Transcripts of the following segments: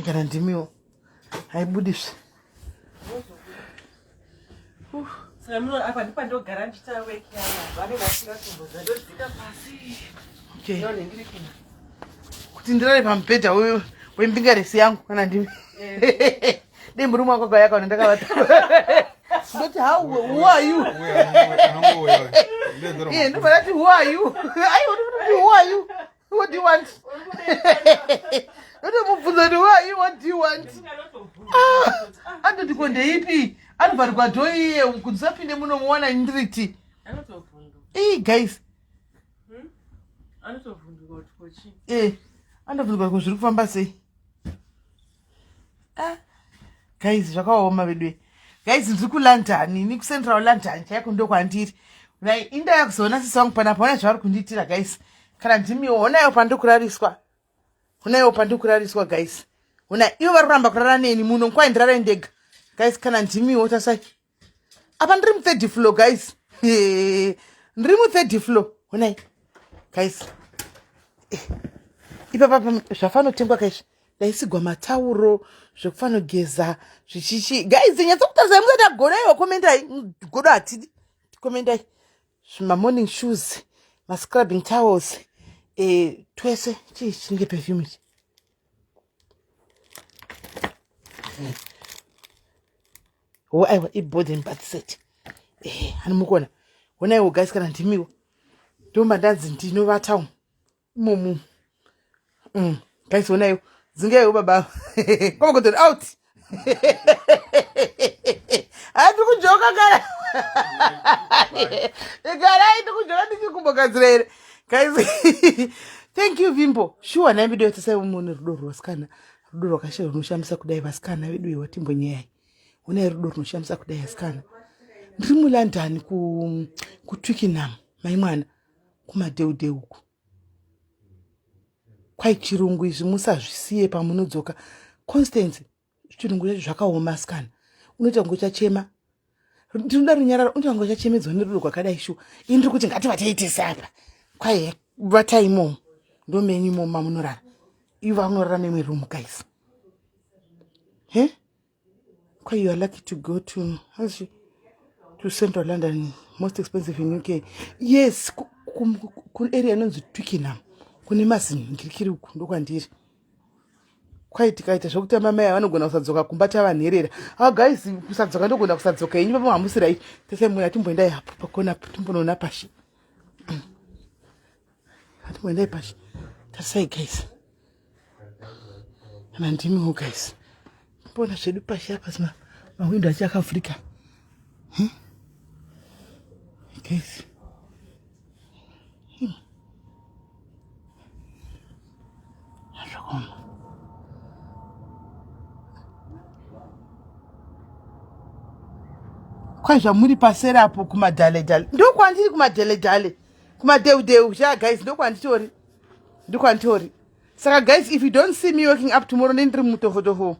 Kana ndimiwo. Haibudiswi. Samuno apa ndipandogara ndichitaweki yana. Vane vasika kumboza ndodzika pasi. Okay. None ndiri kuna. Kuti ndirare pamubhedha wembingaresi yangu kana ndimi. Demuru mwako gaya kana ndakavata. Ndoti who are you? Yeah, no, but who are you? Who are you? What do you want? Who are you? What do you want? Andoti konde ipi? Anobva kwadhoiye kudzapinde muno muwana ndriti. Guys. Anotovhunduka kuti andovhunduka kuti zviri kufamba sei. Guys, zvakaoma vedwe. Guys, ndiri kuLondon, ni kuCentral London chaiko ndokwandiri. Inda yakuzoona sisi wangu panapa ona zvavari kundiitira guys. Kana ndimiwo onayo pandokurariswa. Onayo pandokurariswa guys. Ona ivo vari kuramba kurara neni muno nguva ndirara ndega. Guys, kana ndimiwo tasai. Apa ndiri mu3rd floor guys. Ndiri mu3rd floor. Onai. Guys. Ipapa zvafanotengwa guys. Ndaisigwa matauro zvekufanogeza zvichichi. Guys, nyatsokutarisa musati agonaiwa komendai. Godo hatidi. Komendai. Zvima morning shoes, ma scrubbing towels. Twese chinge perfume. Aiwa ibody and bath set. Hanimukona. Onaiwo guys kana ndimiwo. Ndomba ndanzi ndinovatawo. Mumu. Guys, onaiwo. Zingeyo baba. Koma kuti out. Ati kujoka kana. Gara iti kujoka ndichikumbogadzirere. Guys, thank you Vimbo. Sure na video yatasa umone rudo rwasikana. Rudo rwakashira runoshamisa kudai vasikana vedu iwa timbonyai. Una rudo runoshamisa kudai vasikana. Ndiri muLondon ku Twickenham, mai mwana kumadeude uku. Kwai chirungu izvi musazvisiye pamunodzoka. Constance, chirungu chacho zvakaoma sikana. Unoita ngochachema. Ndinoda runyararo unoita ngochachemedzwa nerudo kwakadai shu. Indiri kuti ngativateitese apa. Kwai vataimo. Ndomenyu moma munorara. Ivo vanorara memwe room guys. Kwai you are lucky to go to Central London, most expensive in UK. Yes, kun area nonzi Twickenham. Kune mazingirikiri uku ndokwandiri. Kwai tikaita zvokutamba mai vanogona kusadzoka kumbata vanherera. Guys, kusadzoka ndogona kusadzoka inyi papa hamusirai. Tese muna timboendai hapo pakona timbonoona pashi. Timboendai pashi. Tasai guys. Kana ndimiwo guys. Mbona zvedu pashi apa sina mawindo achakavhurika. Guys. Kwai zvamuri pasera apo kumadhale-dhale. Ndokwandiri kumadhale-dhale. Kumadeu-deu. Guys, ndokwanditori. Ndokwanditori. Saka guys, if you don't see me waking up tomorrow, ndiri mutofotofo.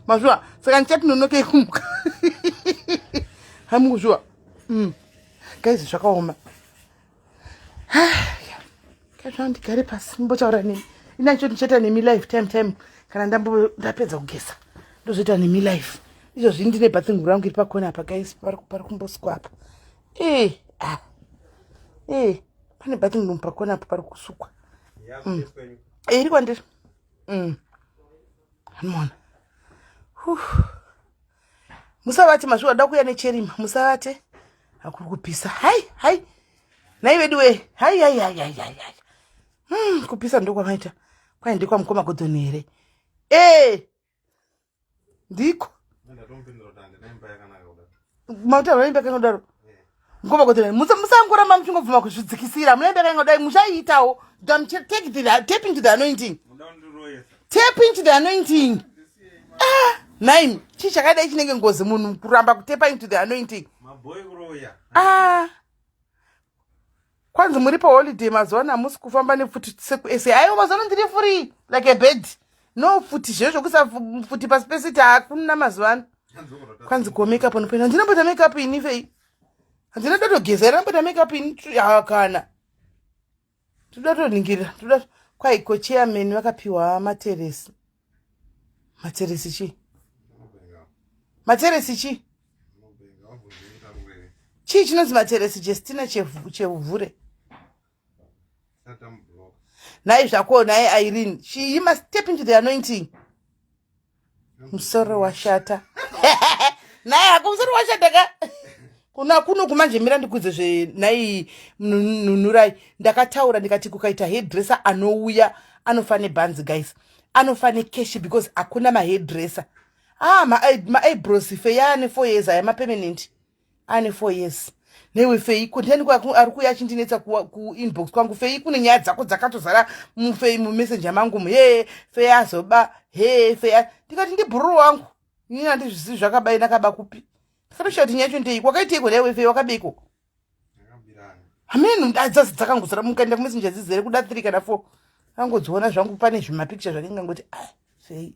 Mazua, saka ndichatononoke kumuka. Hamukuzua. Guys, zvakaoma. Kazva ndigare pasi mbotaura nemi. Inacho ndichata nemi live time. Kana ndapedza kugesa. Ndozoita nemi live. Izvozvi ndine bathing rangu iri pakona apa guys, pari kumbosukwa apa. Pane bathing room pakona apa pari kusukwa. Iri kwandiri. Hanimona. Musavate mazviwa da kuya necherima, musavate. Hakuri kupisa. Hai. Nai vedu we. Hai. Kupisa ndokwa maita. Kwai ndikwa mukoma godhonere. Ndiko. Mauta vaimba kangodaro. Ngoma godhonere. Musangora mamuchingobvuma kuzvidzikisira. Munaimba kangodai mushaitawo. Take into the anointing. Tap into the anointing. Nine. Chichakadai chinenge ngozi munhu kuramba kutepa into the anointing. Kwanzi muri pa holiday mazuva hamusi kufamba nefuti seku ayo mazuva ndiri free like a bird. No futi zvezvo kusa futi pa space ita hakuna mazuva. Kwanzi ko make up unopenda. Ndinombota make up ini fei. Handina dotogeza ndinombota make up ini kana. Toda toningira. Kwai ko chairman vakapiwa materesi. Materesi chi? Materesi chi? Chi chinonzi materesi Justina chevhure. Nai zvako nai Irene. You must step into the anointing. Musoro washata. Nai akumsoro washata ka. Kuna kuno kumanje mira ndikudze zve nai nunurai. Ndakataura ndikati kukaita hairdresser anouya anofane bands guys. Anofane keshi because akuna ma hairdresser. Ma eyebrows fe yani 4 years aya ma permanent. Ane 4 years. Newe fei konteni kwa arikuya achintinetsa ku inbox kwangu fei kune nyaya dzako dzakatozara mufei mu messenger mangu fei azoba fei ndikati ndi bro wangu nini andizvisi zvakabai nakaba kupi ndikatoshati nyacho ndei kwakaiteko newe fei wakabeko ameno adzazi dzakangozara mukaenda ku messenger dzizere kuda 3 kana 4 angodziona zvangu pane zvima picture zvaninga ngoti fei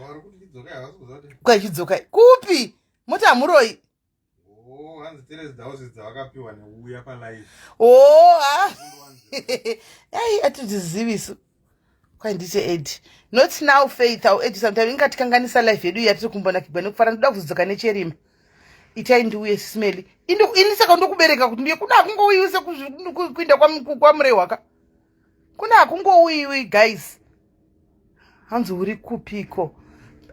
vari kuti idzoka havasi kwa chidzoka kupi mota amuroi hanzi terezi dzavo dzavakapiwa neuya palive ai atidzizivisu kwandite ed not now faith au ed sometimes ingatikanganisa life yedu yatiri kumbona kigwa nekufara ndoda kuzodzoka necherima itai ndiuye sisimeli ini saka ndokubereka kuti ndiye kuna akungouyiwise kuinda kwamurei waka kuna akungouyiwi guys hanzi uri kupiko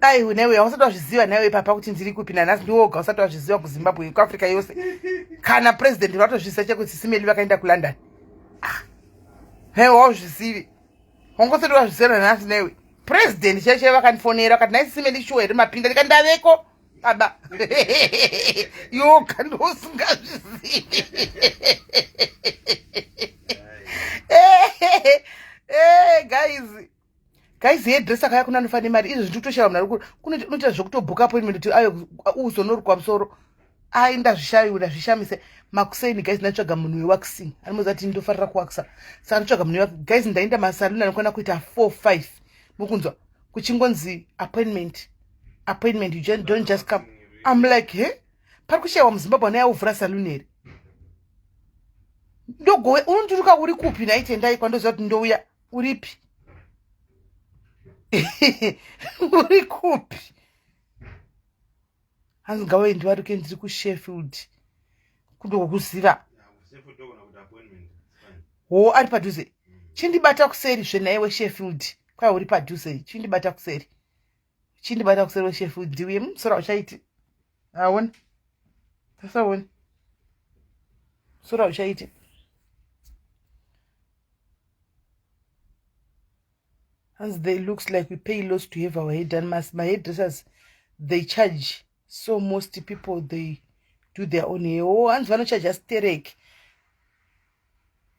ai newe hausati wazviziva newe papa kuti ndiri kupi nanhasi ndiwoga usati wazviziva kuzimbabwe kuafrica yose kana president vatozvisa chekuti sisimeli vakaenda kulondon hewa wauzvizivi wangosati wazviziva nanhasi newe president cheshe vakandifonera vakati nai sisimeli shuwa here mapinda ndikati ndaveko baba yoga ndosingazvizivi guys hairdresser kaya kuna nofane mari izvo zvitoshava mnarukuru kunoita zvokutobhuka appointment kuti ayo uzonorukwa musoro ai ndazvishayura zvishamise makuseni guys ndatsvaga munhu wewaxing anomuza kuti ndofarira kuwaxa saka ndotsvaga munhu guys ndaenda masaluni anokwana kuita 4-5 mukunzwa kuchingonzi appointment you don't just come. I'm like pari kushayiwa muzimbabwe naye uvhura saluni here ndogowe unondiruka uri kupi naitendai kwandoziva kuti ndouya uripi uri kupi hanzi ngawendi waruke ndiri kuSheffield kundokuziva ari padhuze chindibata kuseri zvenaiwe weSheffield kwai uri padhuze chindibata kuseri weSheffield ndiuye musora uchaiti awona tasawona sora uchaiti as they looks like we pay lots to have our hair done. My hairdressers, they charge. So most people, they do their own hair. Hands vanocha just terek.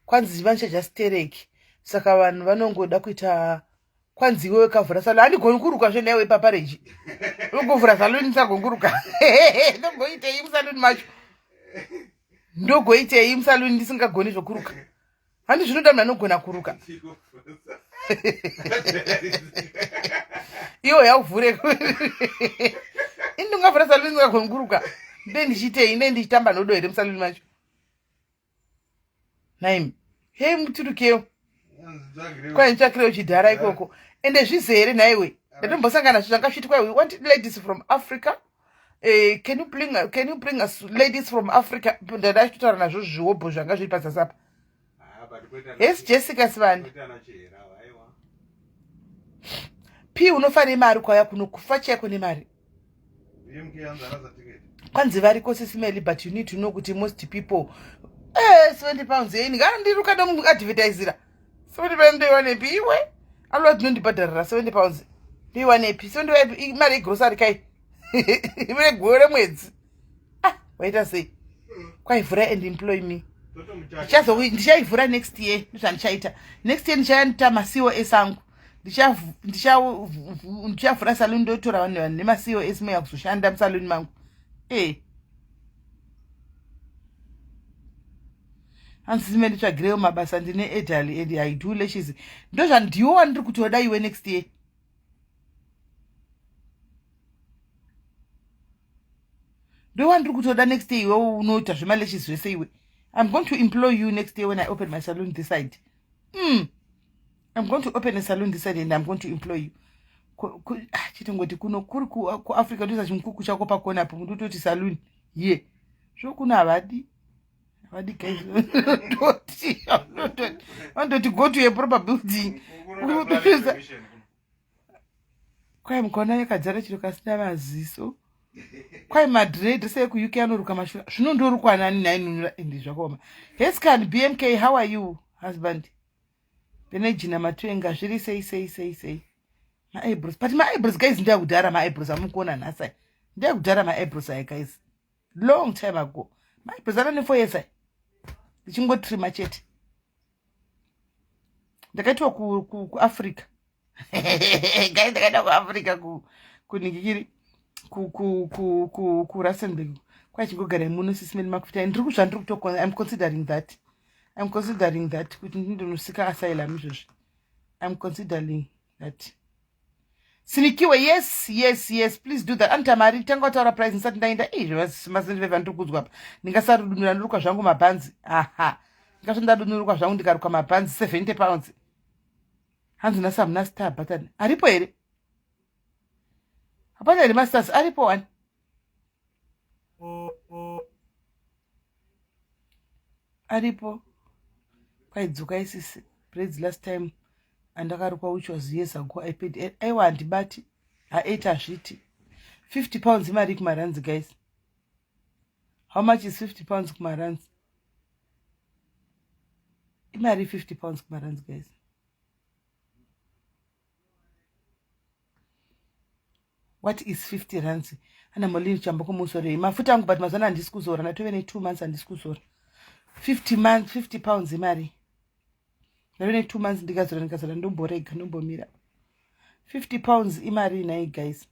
Kwanzi vanocha just terek. Saka vanhu vanongoda kuita kwanzi wewe kavhura saluni. Andigoni kuruka zve newe papareji. Ungovhura saluni sagonguruka. Ndogoitei musaluni macho. Ndogoitei musaluni ndisingagoni zvokuruka. Handi zvinoda munhu anogona kuruka. Iwo yauvhure indingavhura saluni ndingagonguruka ndendichitei ndichitamba nodo here musaluni macho naimi hei muturukeyo kwai nditsvakirewo chidhara ikoko ende zvizere naiwe ndatombosangana zvanga zviti kwai we want ladies from Africa can you bring us ladies from Africa ndadachitotaura nazvo zviwobho zvanga zviri pazasapa yes Jessica Sivani P unofane mari kwaya kuno kufa cheko nemari kwanzi variko sisimeli but you need to know kuti most people 70 pounds yeni kana ndiruka nomuadvertisera 70 pounds ndoiwanepi iwe alwa tinondibhadharira 70 pounds ndoiwanepi so mari yegrocery kai iwe gore mwedzi waita sei kwaivhura and employ me ndichaivhura next year ndozvandichaita next year ndichaita maCOS angu ndichavhura saluni ndotora vanhu nemaCOS moya kuzoshanda musaluni mangu hanzime nditsvagirewo mabasa ndine edhali and I do lashes ndozvandiwo wandiri kutoda iwe next year ndo wandiri kutoda next year iwe unoita zvemalashes zvese iwe I'm going to employ you next year when I open my salon this side I'm going to open a salon this side and I'm going to employ you chitongoti kuno kuri kuafrica ndoisa chimukuku chako pakona apo muntu utoti saluni ye zvokuna havadi guys vandoti go to a proper building kwai mukona yakadzara chiro kasina maziso kwai madred seekuuk anoruka mashura zvinondorukwa nani nainunura ende zvakaoma. Yes can BMK, how are you husband? Benejina matwenga zviri sei my eyebrows, but my eyebrows guys ndeyakudhara. My eyebrows amukuona nhasi ndeyakudhara. My eyebrows aya guys long time ago. My eyebrows anone 4 years ndichingotrima chete. Ndakaitwa kuafrica guys, ndakaenda kuafrica kunikikiri kuRustenburg kwachingogara muno sisimeni makufuta. Ndiri kuzvandiri kutokonza. I'm considering that kuti ndinonosika asylum izvozvi. I'm considering that. Sinikiwe, yes, please do that. Anta mari tanga kutaura price nsati ndaenda izvo mazindiveva ndiri kuzwa apa. Ndingasarudunura ndiruka zvangu mabhanzi. Aha. Ndikasvondadunuruka zvangu ndikaruka mabhanzi 70 pounds. Hanzi nasa muna star button. Aripo here? Hapana here masters aripo one. Aripo. Kwaidzuka isisi braids last time andakarukwa which was years ago. I paid aiwa ndibati a8 azviti 50 pounds imari kumaranzi guys. How much is 50 pounds kumaranzi? Imari 50 pounds kumaranzi guys. What is 50 rands? Ana molini chamba kumusore mafuta angu but mazana handisi kuzora natove ne 2 months handisi kuzora. 50 pounds imari. Navene 2 months ndikazora ndomborega ndombomira. 50 pounds imari nai guys.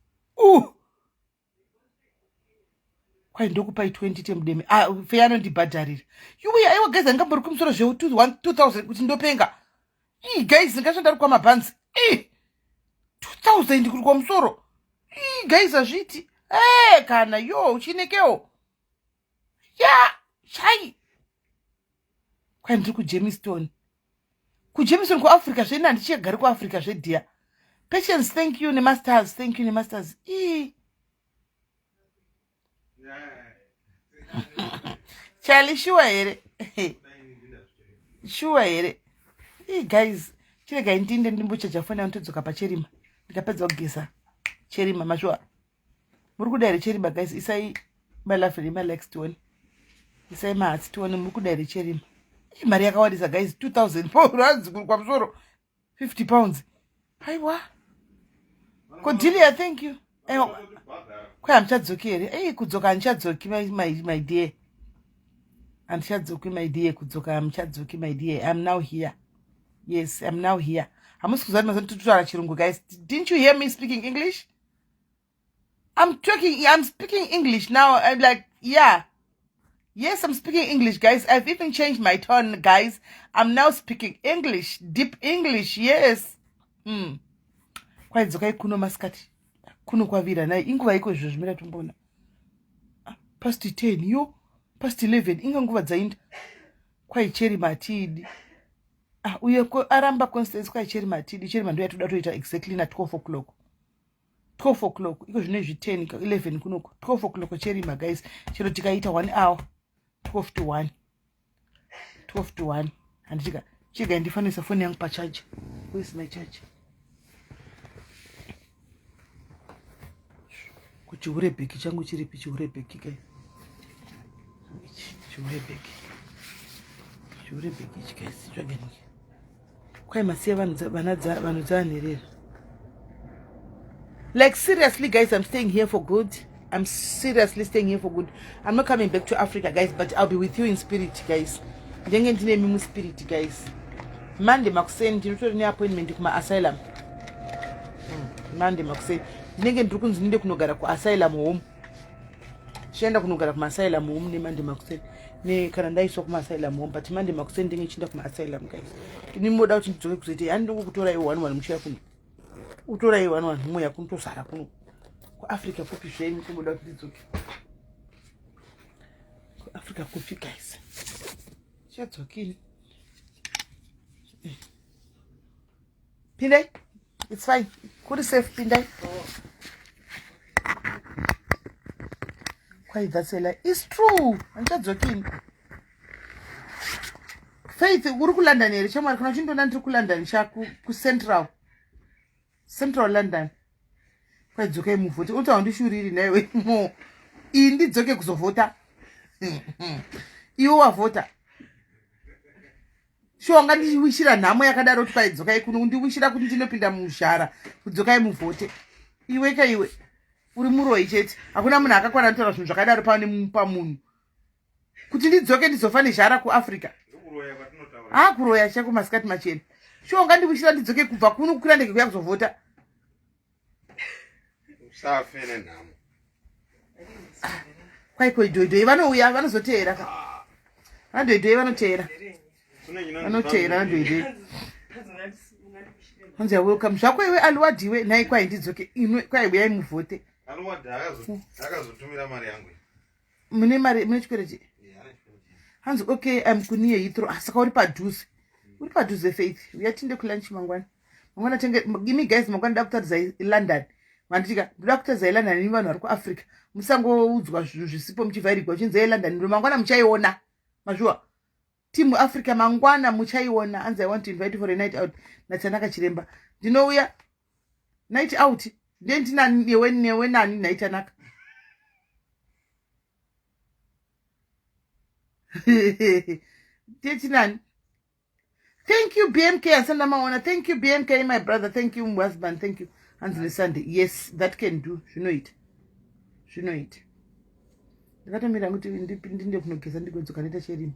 Kwai ndokupai 20 temudeme. Feyano ndibhadharira. Yuwe aiwa guys angambori kumusoro zve 2000 kuti ndopenga. Guys ndikashanda kwa mabhanzi. 2000 kuri kwa musoro. Guys azviti. Kana yo uchinekewo. Chai. Kwai ndiri kuJamestown. KuJamestown kuAfrica zvena ndichigara kuAfrica zvedia. Patience, thank you nemasters. Thank you nemasters. Charlie sure here. Sure here. Guys, chirega ndinde ndimbochaja fona ndodzoka pacherima. Ndikapedza kugesa cherima mashwa. Muri kudaira cherima guys, isai malafiri malex tuone. Isai mahatsi tuone muri kudaira cherima. Mari yakawandisa guys 2000 pounds kuri kwa musoro 50 pounds. Aiwa. Cordelia, thank you. Kwai amchadzoki here. Kudzoka anchadzoki my dear. Anchadzoki my dear kudzoka amchadzoki my dear. I'm now here. Yes, I'm now here. Hamusikuzani mazani tututara chirungu guys. Didn't you hear me speaking English? I'm speaking English now. I'm like, yeah. Yes, I'm speaking English, guys. I've even changed my tone, guys. I'm now speaking English. Deep English, yes. Kwai dzokai kuno maskati. Kuno kwavira nai. Inguva iko izvo zvimira tumbona. Past 10, yo. Past 11. Inga nguva dzainda. Kwai cheri matidi. Uye aramba Constance kwai cheri matidi. Cheri mando yatoda toita exactly na 12 o'clock. 12 o'clock. Iko zvine 10, 11 kunoko. 12 o'clock cheri ma, guys. Chero tikaita 1 hour. 12 to 1. 12 to 1. And chiga ndifanisa phone yangu pa charge. Where's my charge? Kuchiurebeki changu chiripi chiurebeki guys. Chiurebeki guys. Chagani. Kwai masiya vanhu dzanirera. Like seriously guys, I'm staying here for good. I'm seriously staying here for good. I'm not coming back to Africa, guys, but I'll be with you in spirit, guys. Ndenge ndine mimu spirit, guys. Monday makuseni ndinotori ne appointment kuma asylum. Monday makuseni ndenge ndiri kunzi ndinde kunogara ku asylum home. Chienda kunogara kuma asylum home ne Monday makuseni. Ne kana ndaiswa kuma asylum home, but Monday makuseni ndenge chinda kuma asylum, guys. Ndimoda kuti ndidzoke kuzoita yani ndokutora iwo 1 muchiya kuno. Utora iwo 1 muya kuntosara kuno. Africa copy shame kumboda kuti ndidzoke. Africa copy guys. Chadzokini. Pindai. It's fine. Kuri safe pindai. Quite that's a lie. It's true. I'm just joking. Faith, uri London here. Chama kuna chindo nanti ku London shaku ku Central London. Kwa dzoke muvote. Uta undishuriri nawe mo. Indi dzoke kuzovota. Iwo wavota. Shonga ndiwishira nhamo yakadaro kuti kwaidzokai kuno ndiwishira kuti ndinopinda mushara kudzokai muvote. Iwe ka iwe. Uri muroi chete. Hakuna munhu akakwana kutaura zvinhu zvakadaro pamunhu. Kuti ndidzoke ndizofa neshara kuAfrica. Kuroya chako masikati machena. Shonga ndiwishira ndidzoke kubva kuno kukwira ndege kuya kuzovota. Usafene nhamo. Kwaiko idhoidhoi vanouya vanozoteera ka. Vanodhoidhoi vanoteera. Vanoteera vanodhoidhoi. Hanzi welcome. Zvako iwe aluwadiwe nai kwai ndidzoke inwe kwai uyai muvote. Aluwadi akazotumira mari yangu. Mune mari mune chikwereti. Hanzi okay kuniye Heathrow asaka uri padhuze. Uri padhuze Faith. Uyatinde kulunch mangwana. Mangwana tenge give me guys mangwana ndakutaridza London. Manditika ndoda kutaridza London ni vanhu vari kuAfrica. Musangoudzwa zvinhu zvisipo muchivharirwa chinzi London ndo mangwana muchaiona. Mazviwa. Timu Africa mangwana muchaiona. And I want to invite you for a night out. Natsanaka Chiremba. Ndinouya night out. Ndendina newe nani night anaka. Nani? Thank you BMK Asanda Maona. Thank you BMK my brother. Thank you husband. Thank you Anthony Sunday. Yes, that can do. You know it. You know it. Ndakatomira kuti ndipinde kunogeza ndigodzoka neta cherini.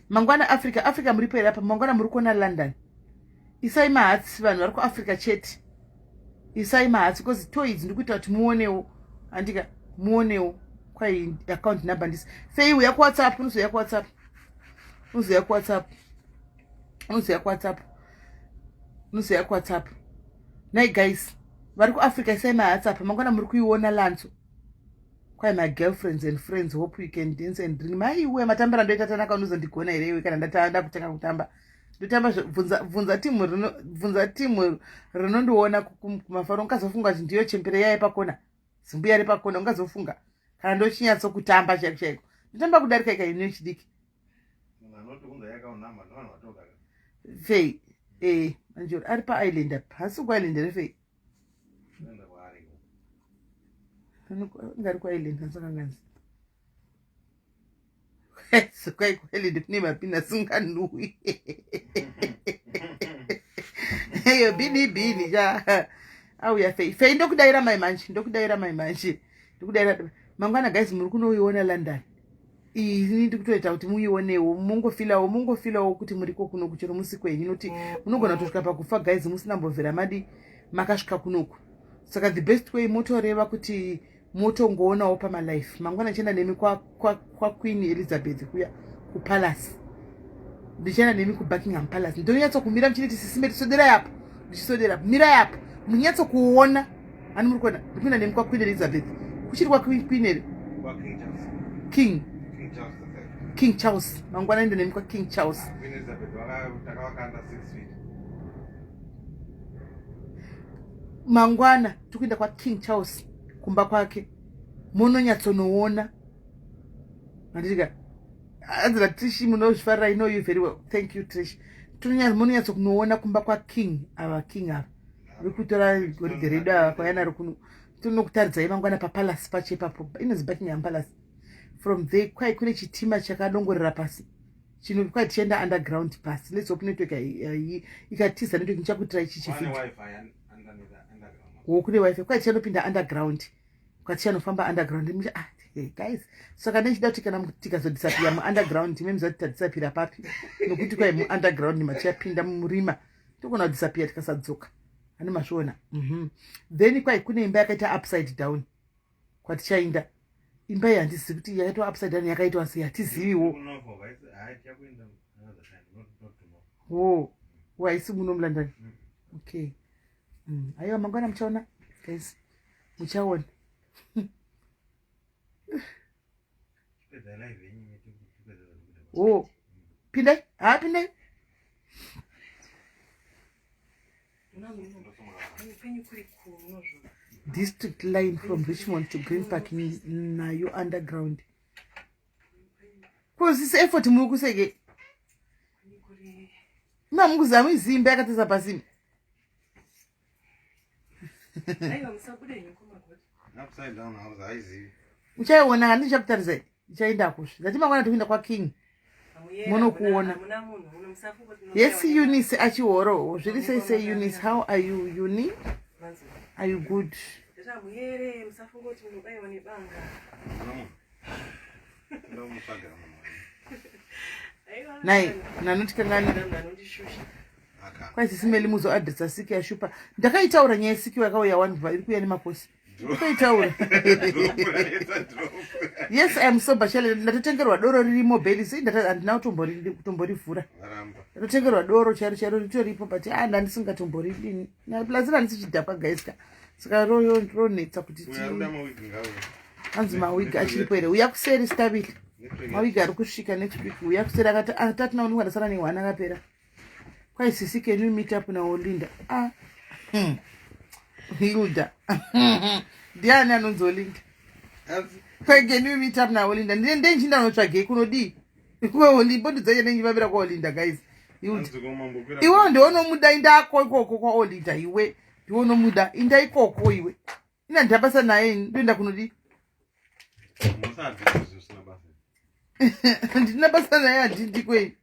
Mangwana Africa muri pera pa mangwana muri kuona London. Isai mahatsi vanhu vari kuAfrica chete. Isai mahatsi because toys ndikuita kuti muonewo. Andika muonewo kwai account number ndisi. Fei uya ku WhatsApp, unozoya ku WhatsApp. Unozoya ku WhatsApp. Unozoya ku WhatsApp. Unozoya ku WhatsApp. Nay guys, vari kuAfrica isai mahatsi apa mangwana muri kuiona lanzo. Kwai my girlfriends and friends hope we can dance and drink. Mai uwe matambira ndoita tanaka unozondigona here iwe kana ndatanda kutanga kutamba. Ndotamba vunza timu rinondiona kumafaro ungazofunga kuti ndiyo chembere yaye pakona. Zimbuya iri pakona ungazofunga. Kana ndochinyatso kutamba chaiko. Ndotamba kudarika ika ine chidiki. Unoti unza yakaunama ndovanhu vatoka. Fei manjoro ari paisland apa. Hasi kuisland refei. Ngari kwaisland kansakanganzi. Kwai kwaisland kune mapinda singanui. Heyo bini ja. Auya Fei ndokudaira mai manje. Ndokudaira mangwana guys muri kunoiona London. Ini ndikutoita kuti muionewo mungofilawo kuti muri kuno kuchero musikwenyu noti munogona kutosvika pakufa guys musina mbovhera madi makasvika kunoku. Saka the best way motoreva kuti motongoonawo pamalife. Mangwana chenda nemi kwa Queen Elizabeth kuya ku palace. Ndichenda nemi ku Buckingham Palace. Ndonyatso kumira mchiti sisime tisodera yapo. Ndichisodera mira yapo. Munyatso kuona ani muri kuona ndipinda nemi kwa Queen Elizabeth. Kuchiri kwa Queen King Charles. Mangwana ndo nemi kwa King Charles. Queen Elizabeth wakanda 6 feet. Mangwana tukuenda kwa King Charles kumba kwake munonyatsonoona manditika azira Trish munozvifarira I know you very well. Thank you Trish. Munonyatsokunoona kumba kwa King ava vekutora goridhe redu ava kwayana rikuno tunokutaridza mangwana papalace pachepapo inonzi Buckingham Palace. From there kwai kune chitima chakadongorera pasi kwai tichienda underground pasi. Let's hope network ikatiza network nichakutira ichi chifiti kune wifi kwai tichanopinda underground kwatichanofamba underground. Guys saka nechida kuti kana tikazodisapira muunderground memza kuti tadisapira papi nokuti kwai muunderground matichapinda murima tokona kudisapira tikasadzoka ani mazviona. Then kwai kune imba yakaita upside down kwatichainda. Imba iyi handizivi kuti yakaitwa upside down yakaitwa sei hatiziviwo. Haisi muno muLondon. Okay. Aiwa mangwana muchaona guys. Muchaona. Pindai? Pindai. District line from Richmond to Green Park nayo underground. Kozise effort mukuseke. Mamukuzama izimba yakatesa pasini. Upside down house aizi. Uchaona ndichakutariza. Uchaenda kusha. Zati mangwana tukinda kwa King. Mono kuona. Yes, Eunice achiworo. Zviri say Eunice, how are you, Uni? Are you good? Nai, nanotikangani. Kwa SIS MELLY muzo address siki ya shupa. Ndakaitaura nyaya siki wakauya wanva iri kuya nemaposi. Ndakaitaura. Yes, I am so bashale. Ndatotengerwa doro ririmo belisi ndina kutomborivhura. Ndatotengerwa doro charo ritoripo but ndandisingatombori. Na plus ndisichidhapa guys ka. Saka ronetsa kuti anzi mawigi achiripo here. Uya kuseri stabili. Mawigi ari kusvika next week. Uya kuseri akatatuna unenge ndasara nehwana akapera. Kwa SIS can you meet up na Olinda? Hilda. Diana anonzolinda. Kwa can you meet up na Olinda? Ndende njinda notsvage kunodi. Kwa Olinda ndidzaye nenjivavira kwa Olinda guys. Hilda. Iwe ndoonomuda indako ikoko kwa Olinda iwe. Ndoonomuda inda ikoko iwe. Ina ndabasa naye ndoenda kunodi. Ndina basa naye andindi kweli.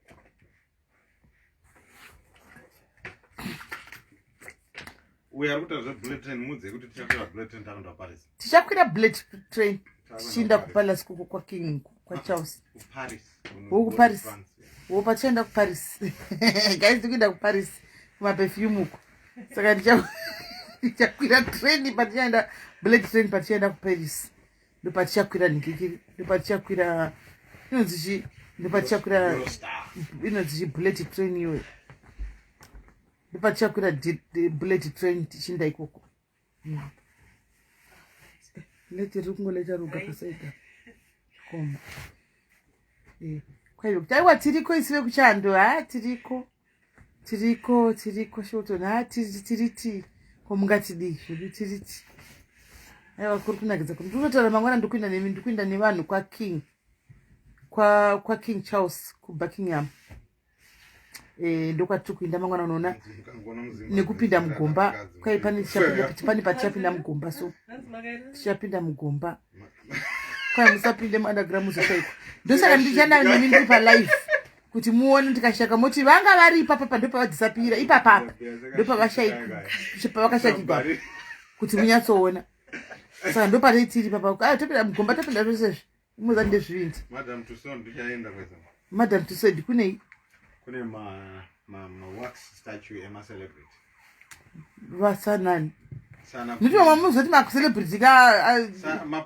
We are going to bullet train mudze kuti tichakwira bullet train taenda Paris. Tichakwira bullet train tichienda kuPalace kwa King kwa Charles. Paris. Wo Paris. Wo pachaenda kuParis. Guys tikwenda kuParis kuma perfume uko. Saka tichakwira train patichaenda bullet train patichaenda kuParis. Ndo patichakwira nikikiri. Ndo patichakwira inozichi bullet train iwe. Ndipachakwira bullet train tichinda ikoko. Leti rikungoleta ruga pasaida. Koma. Kwa hiyo taiwa tiriko isiwe kuchando tiriko shoto na tiriti komungati zviri tiriti. Aiwa kuri kunakidza kuti ndinotora mangwana ndikuinda nevanhu kwa King. Kwa King Charles ku Buckingham. Ndokwatikuinda mangwana unoona nekupinda mugomba kwai pane patichapinda mugomba so tichapinda mugomba kwai musapinde muunderground muzotaiko ndosaka ndichanda nemi ndiri palive kuti muone ndikashaka moti vanga vari ipapa ndopavadhisapira ipapapa ndopavakashakigwa kuti munyatsoona saka ndopateitiri papa topinda mugomba topinda zvesezvi muza ndezvivindi Madam Tussauds kunei kune wax statue ema celebrity vasanani ndito mamuzoti ma celebrity ka ma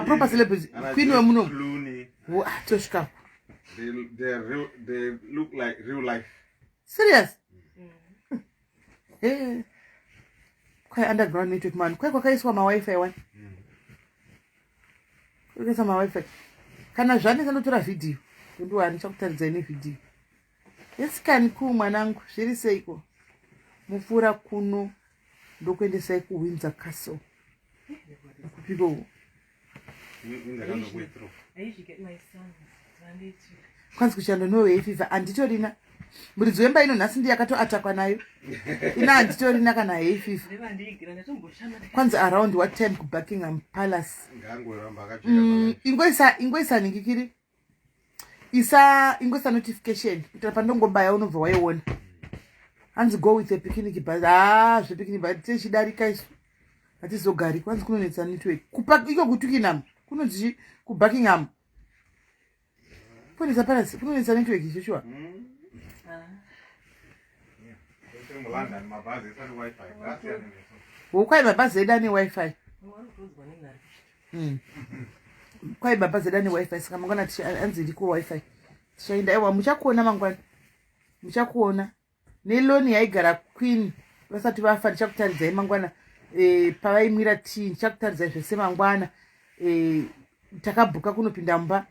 proper celebrity queen wemuno Clooney toshka they look like real life serious kwa underground network man kwa kaiswa ma wifi one kwa ma wifi kana zvane sanotora video ndo ari chakutaridza ine video yesikani ku mwanangu zviri seiko mupfura kuno ndokuendesai kuWindsor Castle kupiko kwanzi kushanda no hay fever anditorina muridzi wemba ino nhasi ndiye akatoatakwa nayo ina anditorina kana hay fever kwanzi around what time ku Buckingham Palace ingoisa ningikiri ingoisa notification kuti pandongobaya unobva waiona hanzi go with a picnic bus zvepicnic bus tichidarika isu hatizogari kwanzi kunonetsa network iko kuTwickenham kunonzi ku Buckingham kunonetsa Palace kunonetsa network Joshua kwai mabhazi edu ane wifi kwai mabhazi edu ane wifi saka mangwana anzi ndiko wifi tichaenda ewa muchakuona mangwana muchakuona neloni yaigara Queen vasati vafa ndichakutaridzai mangwana pavaimwira tii ndichakutaridzai zvese mangwana takabhuka kunopinda mumba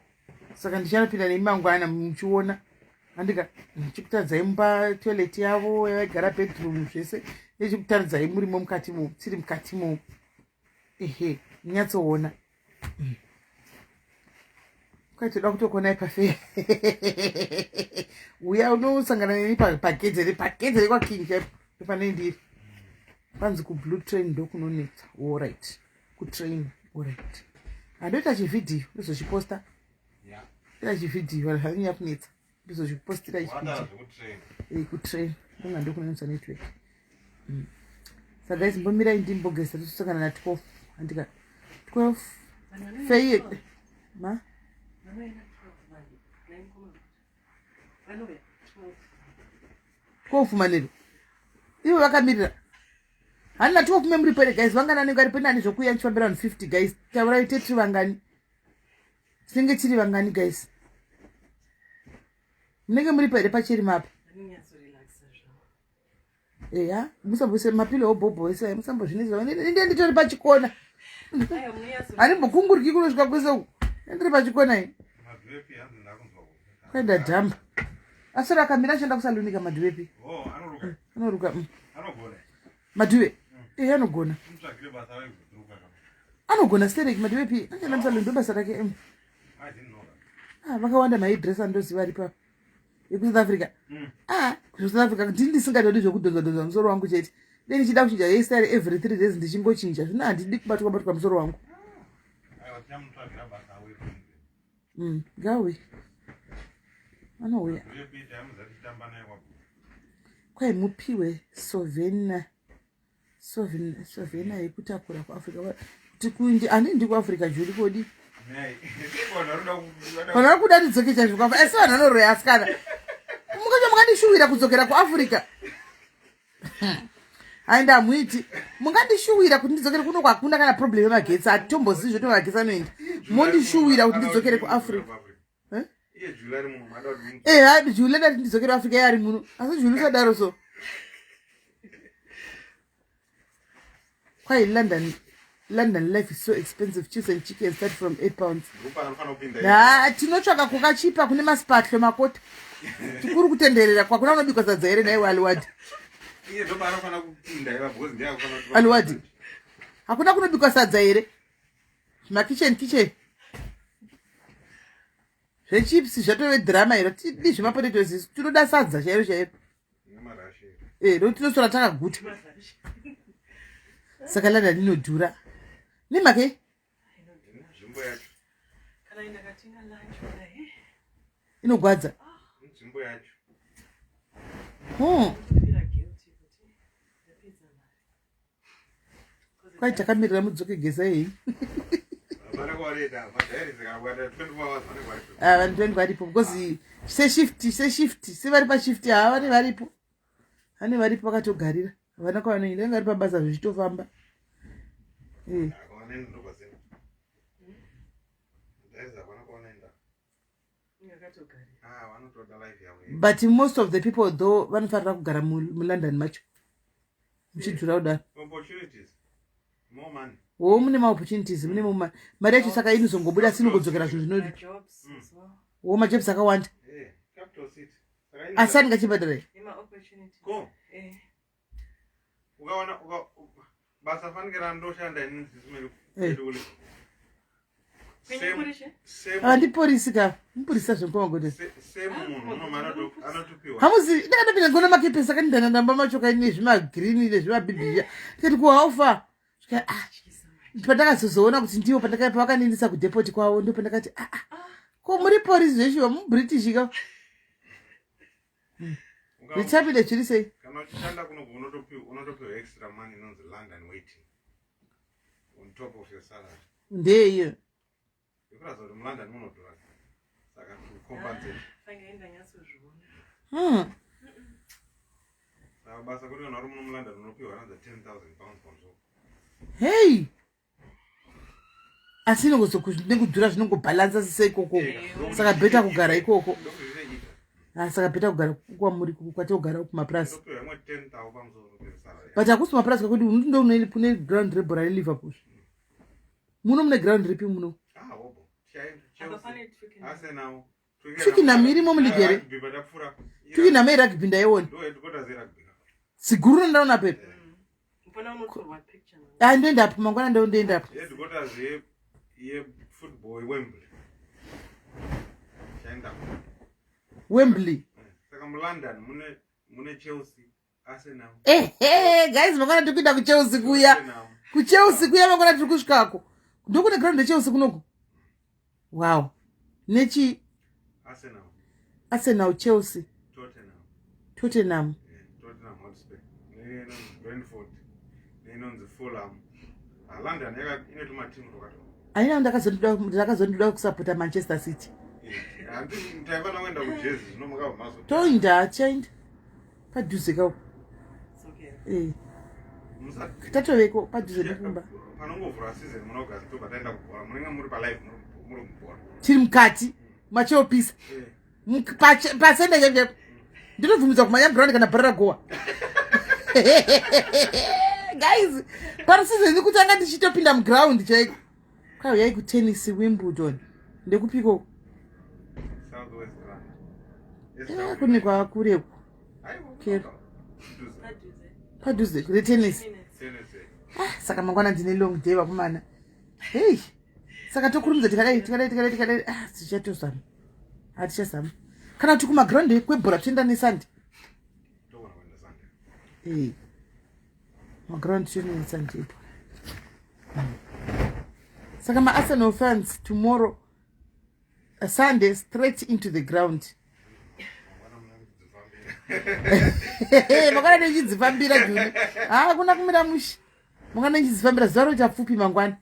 saka ndichanopinda nemi mangwana muchiona handika chikutaridzai mumba toilet yavo yavaigara bedroom zvese nechikutaridzai murimo mukatimo tiri mukatimo ehe nyatsoona kwaitoda kutokonai pafe uya unosangana neni pagedze rekwaking chaipo panendiri panzi kublue train ndokunonetsa allright kutrain allright handoita chivhidhiyo ndozochiposta ita chivhidhiyo hanyanya kunetsa ndozochipostira chivhidhiyo kutrain kunga ndokunonetsa network saka guys mbomirai ndimbogesa tosangana na 12 handika 12 feye ma 12 manero ivo vakamirira handina 12 memuri pere guys vanganani ngari penani zvokuya ndichifambira 50 guys taurai tetiri vangani tinenge tiri vangani guys munenge muri pere pacheri mapa eya musambose mapilo obhobho ese musambozvinizva ndie nditori pachikona harimbokunguriki kunosvika kwese uku ndiri pachikona iyi kaenda dhamba asori akamira achienda kusalunika madhuvepi anoruka madhuve anogona anogona stereki madhuvepi achienda musalunika basa rake vakawanda maidresa ndoziva ari papo yekusouth africa kusouth africa ndini ndisingatodi zvokudhonzadhonza musoro wangu chete de ndichida kuchinja hairstyle every 3 days ndichingochinja zvino handidi kubatwa musoro wangu gawe anouya kwai mupiwe sovena yekutakura kuafrica kuti kuindi handindi kuafrica juri kodi vanhu vari kuda ndidzoke chaizvo kuafrica asi vanhu vanoroya asikana mukacho mukandishuwira kudzokera kuafrica hainda hamuiti mungandishuwira kuti ndidzokere kuno kwakunda kana problem yemagetsi hatitombozivi zvoto magetsi anoenda mondishuwira kuti ndidzokere kuafrica haidi juli ndati ndidzokere kuafrica yari muno asi juli usadaro so kwai London life is so expensive. Cheese and chicken start from 8 pounds. Tinotsvaka kukachipa kune masipatlo makota. Tikuru kutenderera kwakuna unobikwa sadza here naiwe Aliwadi. Aliwadi. Hakuna kunobikwa sadza here. Kitchen. Zvechips zvatove drama here. Tidi zvemapotatoes tinoda sadza chairo. Tinotsora takaguta. Saka London inodhura. Nemake? Inogwadza. Kwai takamirira mudzoke geza iyi. Vanhu 20 varipo because se-shift sevari pashift vane varipo. Vane varipo vakatogarira. Vana kwavanoenda vari pabasa zvichitofamba. But most of the people though vanofanira kugara muLondon macho. Muchidhura kudaro. Mune maopportunities, mune mari yacho saka inozongobuda sinongodzokera zvinhu zvinodi. Majobs akawanda. Asi andingachibhadhara. Ukaona basa fanikira ndoshanda ini handiporisi ka mupurisa zvemupamagodha anotupiwa hamuzi ndakatopinda ngona makepesa kanidhana namba macho kaine zvimagirini nezvimabhibhia tikati kuhaufa pandakazozoona kuti ndivo pandakaipa vakanindisa kudhepoti kwavo ndo pandakati ko muri porisi zveshiwa mubritish ka richapide zviri sei kana uchishanda kuno unotopiwa extra money inonzi London waiting on top of your salary ndeiyo ikuraza kuti muLondon munodhura saka kucompensate fangaenda nyasozviona saka basa kuti kana uri muno muLondon unopiwa another 10,000 pounds pamusoro hey asi nekudhura zvinongobhalansa sise ikoko saka bheta kugara ikoko saka bheta kugara kwamuri kwatogara kumapurasi but hakusi mapurasi kakuti unondo kune ground rebora reLiverpool muno mune ground ripi muno Arsenal Twickenham irimo muligere. Rugby patapfuura. Twickenham yerugby ndaiona. Ndo headquarters yerugby. Siguru ndaona pepe. Mbona unotorwa picture? Ndoendapo mangwana ndoendapo. Headquarters yefootball Wembley. Chaenda. Wembley. Saka muLondon mune Chelsea, Arsenal. Guys, mangwana tikuenda kuChelsea kuya. Kuchelsea kuya mangwana tiri kusvikako. Ndokune ground yeChelsea kunoko. Wow. Nechi Arsenal, Chelsea, Tottenham. Tottenham Hotspur. Brentford. Nenonzi Fulham. London ine tumatimu tokato. Aina ndakazondoda kusupporta Manchester City. Mtaivana kuenda kuJezi zvinomuka mazo. Toinda chainda. Padhuze kawo. Okay. Tatoveko padhuze nekumba. Panongovhura season munaugasti tobataenda kubhora. Munenge muri palive muri kubhora. Tiri mukati machopisa. Pasenda chapcha. Ndinobvumidza kumanya ground kana bhora ragowa. Guys, para season kutanga ndichitopinda muground chaiko. Kwai yai kutennis Wimbledon. Ndekupiko. Kune kwakureko. Padhuze kune tennis. Saka mangwana ndine long day vakomana. Hey. Saka tokurumidza tikadai sichatozama. Hatichazama. Kana kuti kumaground kwebhora toenda neSunday. Maground toenda neSunday. Saka Arsenal fans tomorrow Sunday straight into the ground. Makana nechidzifambira juni. Kuna kumira mushi. Makana nechidzifambira zuva rochapfupi mangwana.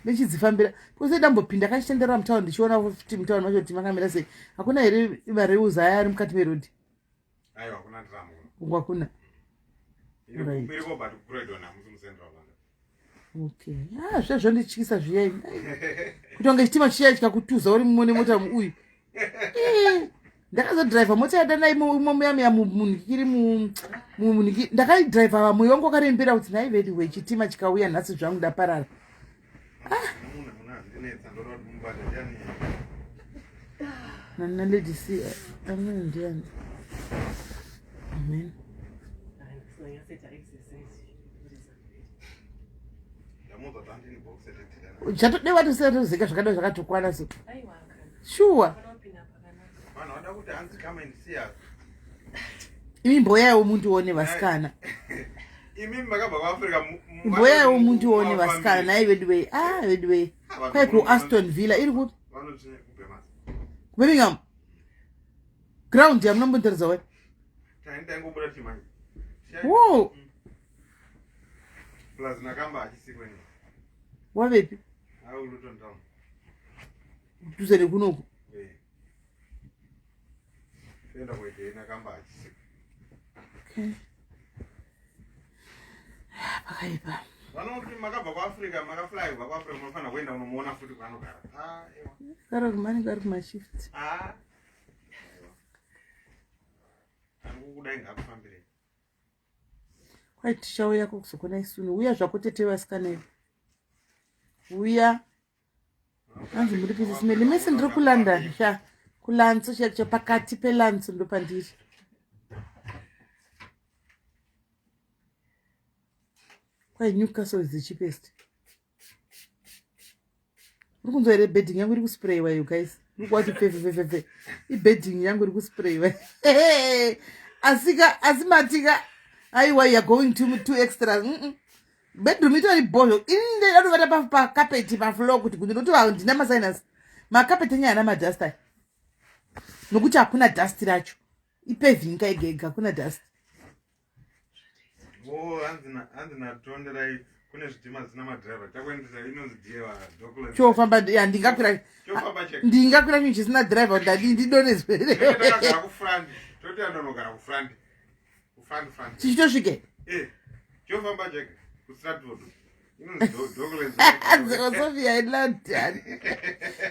Nechidzifambira. Kuze ndambopinda kachitendera mutauni ndichiona kuti mutauni macho kuti makamira sei. Hakuna here mareuza aya ari mukati merodi. Aiwa kuna drama. Ngwakuna. Iri koba kuCroydon amusumsendwa bana. Okay. Zvazvo ndichikisa zviyai. Kutonga chitima chiya chikakutuza uri mumwe nemota uyu. Ndakazodriver mota yadana imomuya mumunhikiri mumunhikiri. Ndakaidriver vamwe wangu wakarembera kuti naivediwe chitima chikauya nhasi zvangu ndaparara. Nana lady see. Amen ndiani. Amen. Chatodeva tosezeka zvakadai zvakatokwana so. Sure. Imi mboyawo muntu one vasikana. Imi makabva kuAfrica. Mboyawo muntu one vasikana naye vedway. Vedway. Kwai ku Aston Villa iri kupi? Birmingham. Ground ya mnambondereza wewe. Taenda ngobuda timani. Wow. Plus nakamba achisikweni. Wavepi? Luton Town. Tuzere kunoku. Enda kwete nakamba achisikweni. Okay. Pakaipa. Vanoti makabva kuAfrica makafly kuAfrica munofana kuenda unomuona futi kwanogara. Ewa. Karo kumani kari kumashift. Angukudai ngakufambire. Kwai tichauya kuzokona isunu. Uya zvako tete vasikana ivo. Uya. Anzi muri SIS MELLY. Mese ndiri kuLondon. Kulanzo chacho pakati pelanzo ndo pandiri. Kwai Newcastle is the cheapest. Urikunzwa here bedding yangu iri kusprayiwa you guys. Urikwati fefe. Bedding yangu iri kusprayiwa. Asimatika. Aiwa you are going to extras. Bedroom itori boyo. Inde yanovata pa carpet pa floor kuti ndinoto ndina masinus. Ma carpet nyana ma duster. Nokuti hakuna dust racho. Ipaving kaigega kuna dust. Andina tondera kune zvitima zina madriver takuendesa inonzi diewa document. Chofamba ndingakwira. Ndingakwira chinhu chisina driver ndidonezwe. Ndakagara kufront. Toti andonogara kufront. Kufront. Chichitosvike. Chofamba cheke kuStratford. Inonzi document. Sophia in London.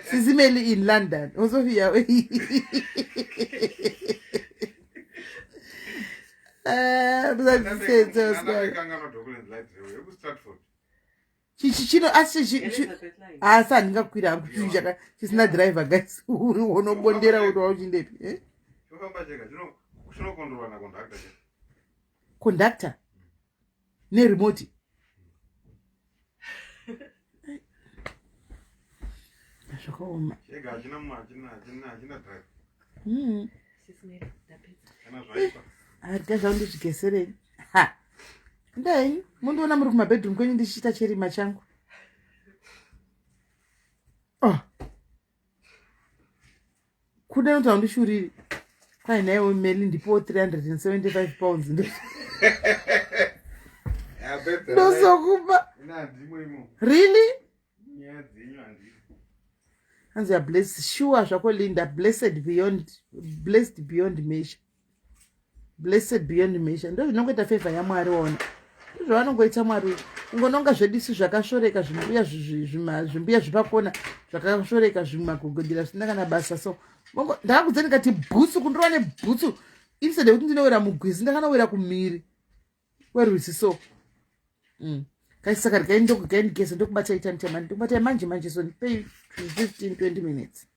SIS MELLY in London. Sophia. Ndakanga document light kuStratford. chino asi Elizabeth line. asa ndingakwira hangu chaka chisina driver guys uri unobondera kuti wauchindepi chofamba chega chinokondorwa nakondakta chega conductor neremote zvakaoma chega hachina drive SIS MELLY, ndapedza. kana zvaipa harika zvaundizvigeserei ha ndai mundiona muri kumabedroom kwenyu ndichiita cherima changu kuda noti haundishuriri kwai naiwo Melly ndipowo 375 pounds ndosokupa really hanzi yabless sure zvako Linda blessed beyond measure ndo zvinongoita favor yaMwari waona ndozvavanongoita Mwari ungononga zvedisu zvakashoreka zvimbuya zvipakona zvakashoreka zvimagogodira zvisina kana basa so ndakakudzeni kati bhutsu kundorwa nebhutsu instead yekuti ndinowera mugwizi ndakanowera kumhiri werwisi so kaisaka rikaindigesa ndokubata itanitema ndokubata manje so ndipei 15-20 minutes